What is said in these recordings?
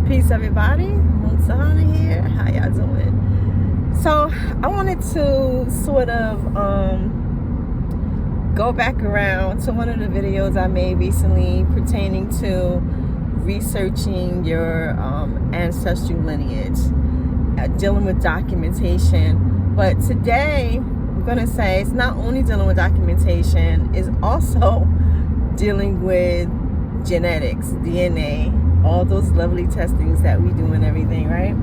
Peace, everybody. Moonsahana here. How y'all doing? So I wanted to sort of go back around to one of the videos I made recently pertaining to researching your ancestral lineage, dealing with documentation. But today I'm going to say it's not only dealing with documentation, it's also dealing with genetics, DNA, all those lovely testings that we do and everything, right?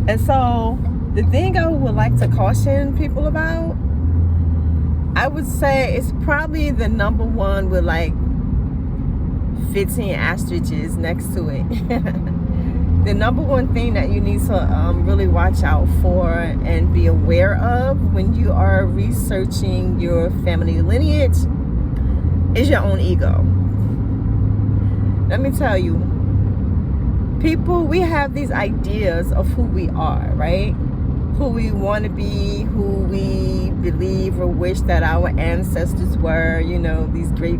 And so the thing I would like to caution people about, I would say it's probably the number one with like 15 asterisks next to it. The number one thing that you need to really watch out for and be aware of when you are researching your family lineage is your own ego. Let me tell you, people, we have these ideas of who we are, right? Who we want to be, who we believe or wish that our ancestors were, you know, these great,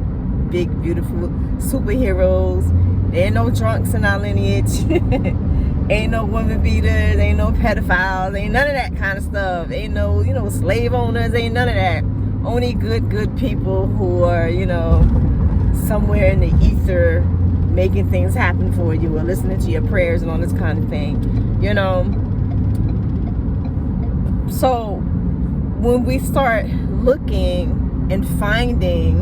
big, beautiful superheroes. There ain't no drunks in our lineage. Ain't no women beaters, ain't no pedophiles, ain't none of that kind of stuff. Ain't no, you know, slave owners, ain't none of that. Only good people who are, you know, somewhere in the ether making things happen for you or listening to your prayers and all this kind of thing, you know. So when we start looking and finding,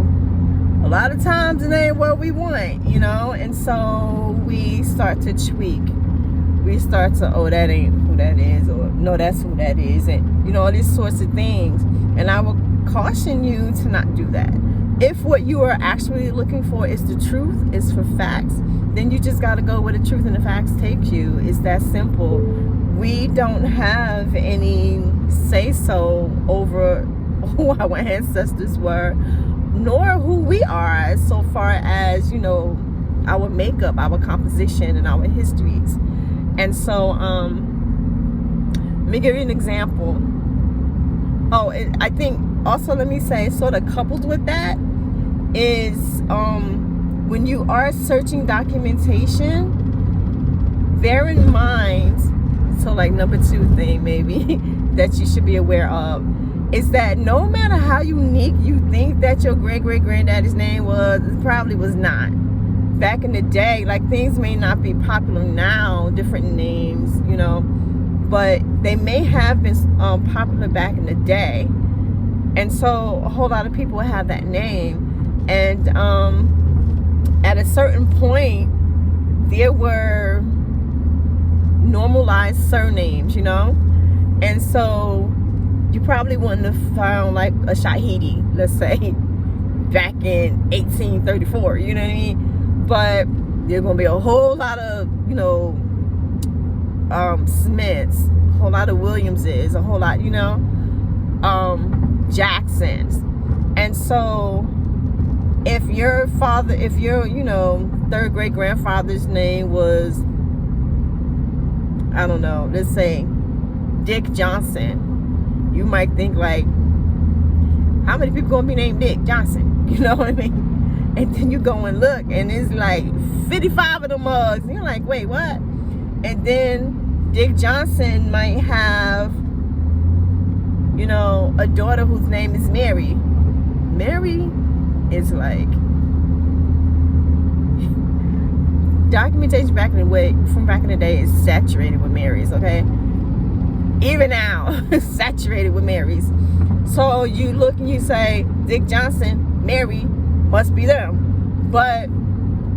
a lot of times it ain't what we want, you know, and so we start to tweak. We start to, oh, that ain't who that is, or no, that's who that is, and you know, all these sorts of things. And I will caution you to not do that. If what you are actually looking for is the truth, is for facts, then you just got to go where the truth and the facts take you. It's that simple. We don't have any say-so over who our ancestors were, nor who we are, so far as, you know, our makeup, our composition, and our histories. And so, let me give you an example. Oh, I think also, let me say, sort of coupled with that is when you are searching documentation, bear in mind, so like number 2 thing maybe that you should be aware of is that no matter how unique you think that your great-great-granddaddy's name was, it probably was not. Back in the day, like, things may not be popular now, different names, you know, but they may have been popular back in the day. And so a whole lot of people have that name. And at a certain point, there were normalized surnames, you know? And so you probably wouldn't have found like a Shahidi, let's say, back in 1834, you know what I mean? But there's going to be a whole lot of, you know, Smiths, a whole lot of Williamses, a whole lot, you know, Jacksons. And so if your father, if your, you know, third great grandfather's name was, I don't know, let's say Dick Johnson, you might think like, how many people gonna be named Dick Johnson? You know what I mean? And then you go and look and it's like 55 of them mugs. And you're like, wait, what? And then Dick Johnson might have, you know, a daughter whose name is Mary. Mary is like, documentation from back in the day is saturated with Marys, okay? Even now, saturated with Marys. So you look and you say, Dick Johnson, Mary, must be them. But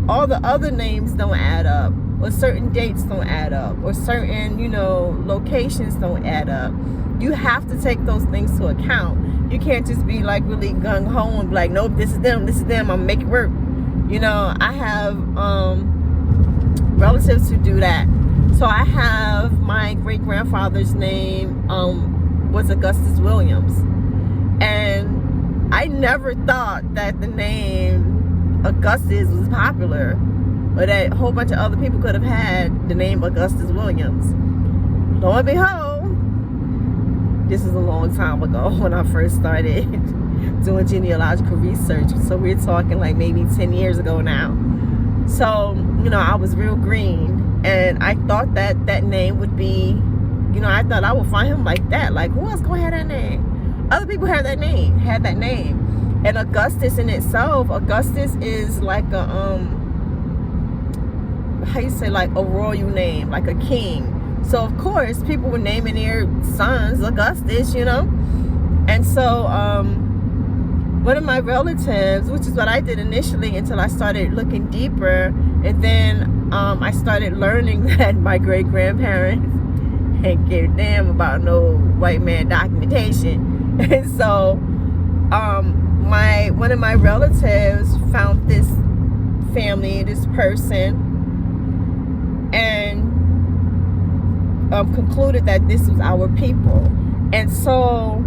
all the other names don't add up, or certain dates don't add up, or certain, you know, locations don't add up. You have to take those things to account. You can't just be like really gung-ho and be like, nope, this is them, I'm gonna make it work. You know, I have relatives who do that. So I have my great-grandfather's name was Augustus Williams. And I never thought that the name Augustus was popular, or that a whole bunch of other people could have had the name Augustus Williams. Lo and behold, this is a long time ago when I first started doing genealogical research. So we're talking like maybe 10 years ago now. So, you know, I was real green. And I thought that that name would be, I thought I would find him like that. Like, who else gonna have that name? Other people had that name. And Augustus in itself, Augustus is like a how you say, like a royal name, like a king. So of course people were naming their sons Augustus, And so one of my relatives, which is what I did initially until I started looking deeper, and then I started learning that my great grandparents ain't give a damn about no white man documentation. And so one of my relatives found this family, this person, and concluded that this was our people. And so,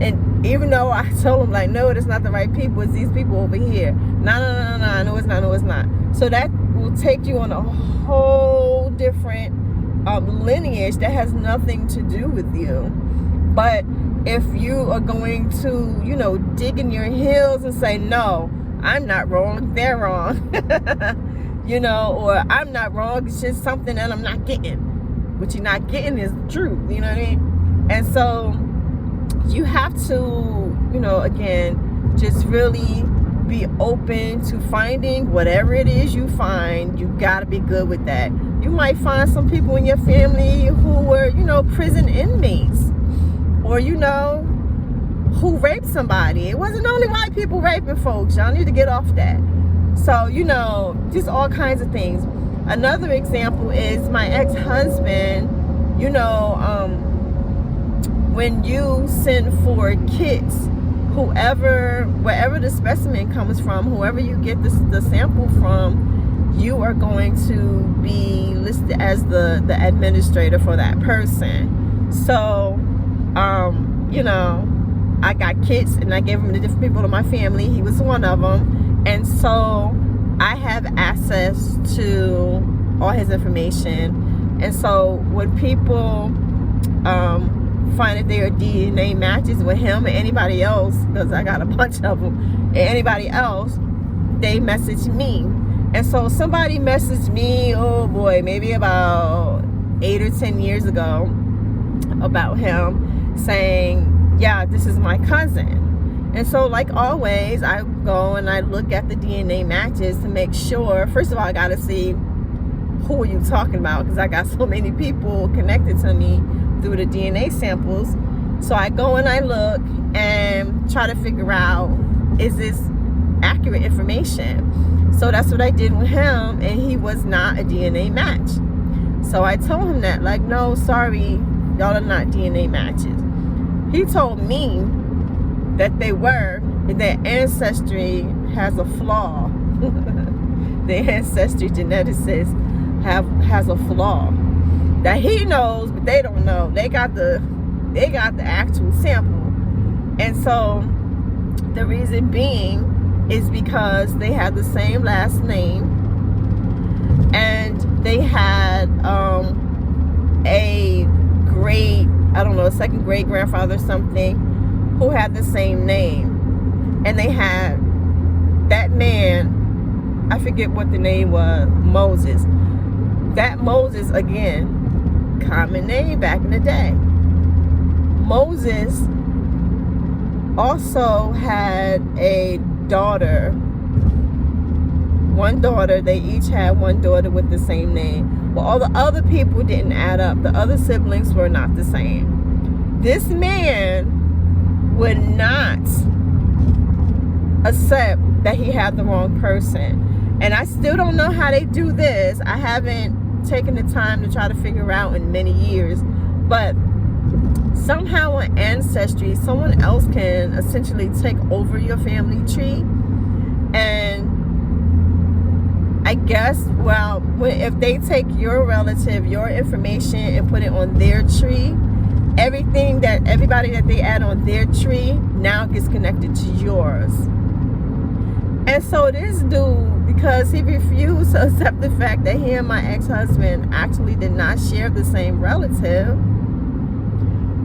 and even though I told him, like, no, it's not the right people, it's these people over here. No, it's not. So that will take you on a whole different lineage that has nothing to do with you. But if you are going to, dig in your heels and say, no, I'm not wrong, they're wrong, or I'm not wrong, it's just something that I'm not getting. What you're not getting is the truth, you know what I mean? And so you have to, again, just really be open to finding whatever it is you find. You got to be good with that. You might find some people in your family who were, prison inmates, or, who raped somebody. It wasn't only white people raping folks. Y'all need to get off that. So, just all kinds of things. Another example is my ex-husband, when you send for kits, wherever the specimen comes from, whoever you get the sample from, you are going to be listed as the administrator for that person. So, I got kits and I gave them to different people in my family. He was one of them. And so I have access to all his information. And so when people find that there are DNA matches with him and anybody else, because I got a bunch of them, and anybody else, they message me. And so somebody messaged me, oh boy, maybe about 8 or 10 years ago, about him, saying, yeah, this is my cousin. And so, like always, I go and I look at the DNA matches to make sure. First of all, I got to see who are you talking about, because I got so many people connected to me through the DNA samples. So I go and I look and try to figure out, is this accurate information? So that's what I did with him, and he was not a DNA match. So I told him that, like, no, sorry, y'all are not DNA matches. He told me that they were, and their ancestry has a flaw. The ancestry geneticist has a flaw that he knows, but they don't know. They got the actual sample. And so the reason being is because they had the same last name, and they had a great, I don't know, a second great grandfather or something who had the same name. And they had that man, I forget what the name was, Moses. That Moses, again, common name back in the day. Moses also had a daughter, one daughter. They each had one daughter with the same name. Well, all the other people didn't add up. The other siblings were not the same. This man would not accept that he had the wrong person. And I still don't know how they do this. I haven't taken the time to try to figure out in many years. But somehow on Ancestry, someone else can essentially take over your family tree. And I guess, well, if they take your relative, your information, and put it on their tree, everybody that they add on their tree now gets connected to yours. And so this dude, because he refused to accept the fact that he and my ex-husband actually did not share the same relative.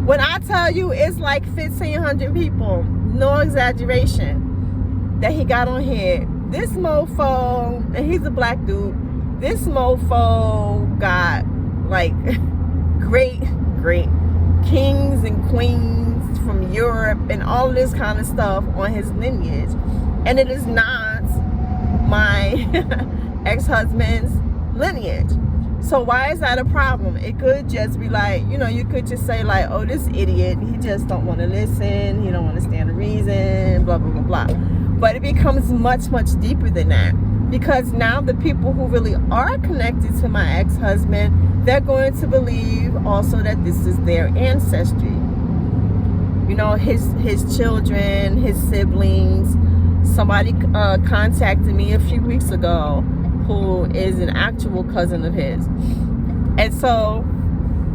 When I tell you it's like 1,500 people, no exaggeration, that he got on here. This mofo, and he's a black dude, this mofo got like great kings and queens from Europe and all of this kind of stuff on his lineage, and it is not my ex-husband's lineage. So why is that a problem? It could just be like, you could just say like, oh, this idiot, he just don't want to listen, he don't understand the reason, blah blah blah blah. But it becomes much deeper than that, because now the people who really are connected to my ex-husband, they're going to believe also that this is their ancestry. His children, his siblings. Somebody contacted me a few weeks ago who is an actual cousin of his, and so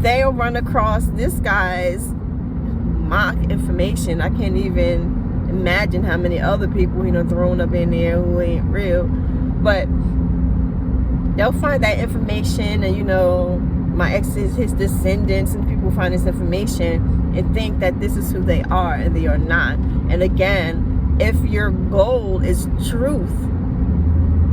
they'll run across this guy's mock information. I can't even imagine how many other people thrown up in there who ain't real, but they'll find that information, and my ex's, his descendants, and people find this information and think that this is who they are, and they are not. And again, if your goal is truth,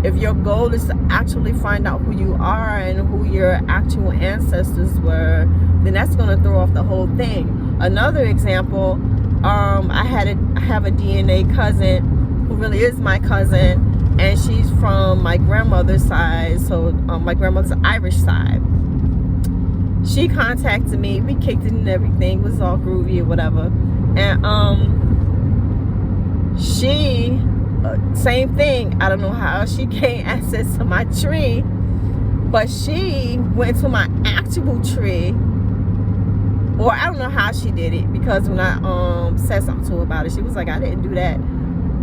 if your goal is to actually find out who you are and who your actual ancestors were, then that's going to throw off the whole thing. Another example, I have a DNA cousin who really is my cousin, and she's from my grandmother's side, so my grandmother's Irish side. She contacted me, we kicked it and everything, was all groovy or whatever, and she, same thing, I don't know how she gained access to my tree, but she went to my actual tree, or I don't know how she did it, because when I said something to her about it, she was like, I didn't do that.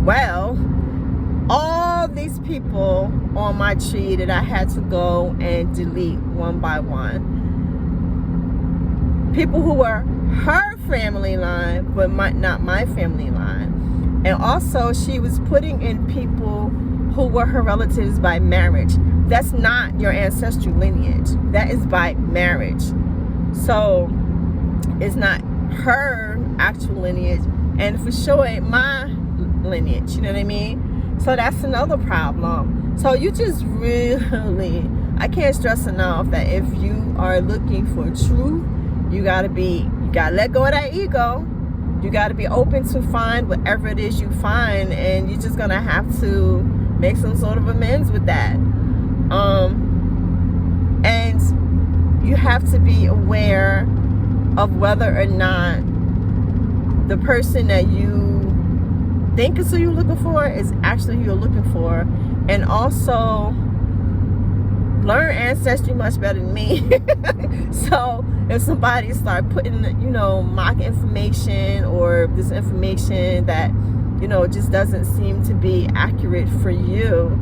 Well, all these people on my tree that I had to go and delete one by one, people who were her family line but not my family line. And also she was putting in people who were her relatives by marriage. That's not your ancestral lineage, that is by marriage. So it's not her actual lineage, and for sure ain't my lineage, you know what I mean? So that's another problem. So you just really, I can't stress enough that if you are looking for truth, you gotta let go of that ego. You gotta be open to find whatever it is you find, and you're just gonna have to make some sort of amends with that. And you have to be aware of whether or not the person that you think is who you're looking for is actually who you're looking for. And also learn ancestry much better than me. So if somebody start putting mock information, or this information that just doesn't seem to be accurate for you,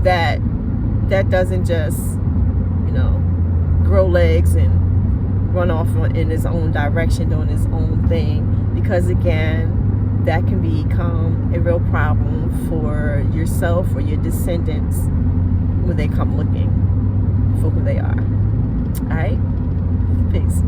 that doesn't just grow legs and run off in his own direction doing his own thing, because again, that can become a real problem for yourself or your descendants when they come looking for who they are. All right, peace.